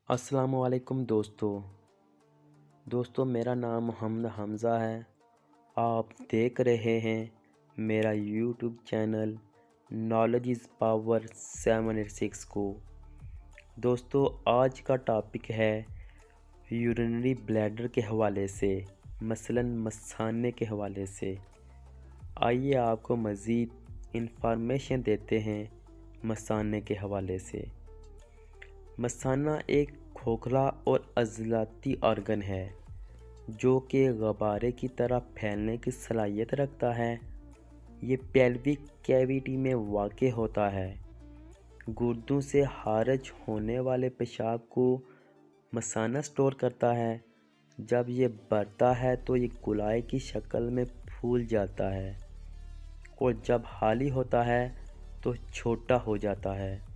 अस्सलामुअलैकुम दोस्तों मेरा नाम मोहम्मद हमज़ा है। आप देख रहे हैं मेरा YouTube channel knowledge is power 786 को। दोस्तों आज का टॉपिक है यूरिनरी ब्लैडर के हवाले से, मसलन मसाने के हवाले से। आइए आपको मज़ीद इंफॉर्मेशन देते हैं मसाने के हवाले से। मसाना एक खोखला और अज़लाती ऑर्गन है जो कि गुब्बारे की तरह फैलने की सलाहियत रखता है। ये पेल्विक कैविटी में वाक़ होता है। गुर्दों से खारिज होने वाले पेशाब को मसाना स्टोर करता है। जब ये बढ़ता है तो ये गोलाई की शक्ल में फूल जाता है और जब खाली होता है तो छोटा हो जाता है।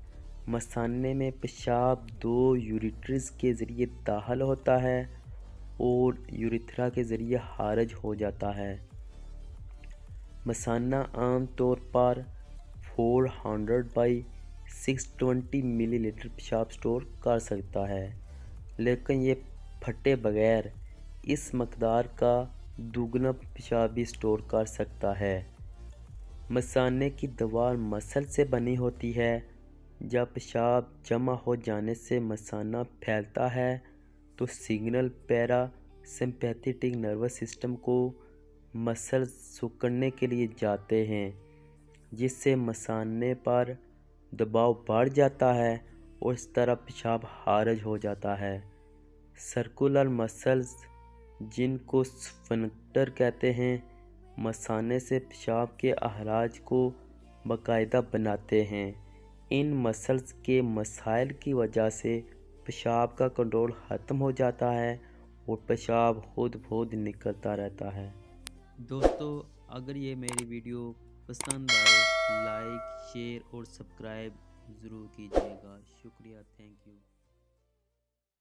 मसाने में पेशाब दो यूरेट्रस के ज़रिए दाखिल होता है और यूरेथ्रा के ज़रिए खारिज हो जाता है। मसाना आम तौर पर 400 बाई 620 मिलीलीटर पेशाब स्टोर कर सकता है, लेकिन ये फटे बगैर इस मकदार का दुगना पेशाब भी स्टोर कर सकता है। मसाने की दीवार मसल से बनी होती है। जब पेशाब जमा हो जाने से मसाना फैलता है तो सिग्नल पैरासिम्पैथेटिक नर्वस सिस्टम को मसल सिकुड़ने के लिए जाते हैं, जिससे मसाने पर दबाव बढ़ जाता है और इस तरह पेशाब खारिज हो जाता है। सर्कुलर मसल्स, जिनको स्फिंक्टर कहते हैं, मसाने से पेशाब के अखराज को बाकायदा बनाते हैं। इन मसल्स के मसाइल की वजह से पेशाब का कंट्रोल ख़त्म हो जाता है और पेशाब खुद निकलता रहता है। दोस्तों अगर ये मेरी वीडियो पसंद आए लाइक शेयर और सब्सक्राइब ज़रूर कीजिएगा। शुक्रिया, थैंक यू।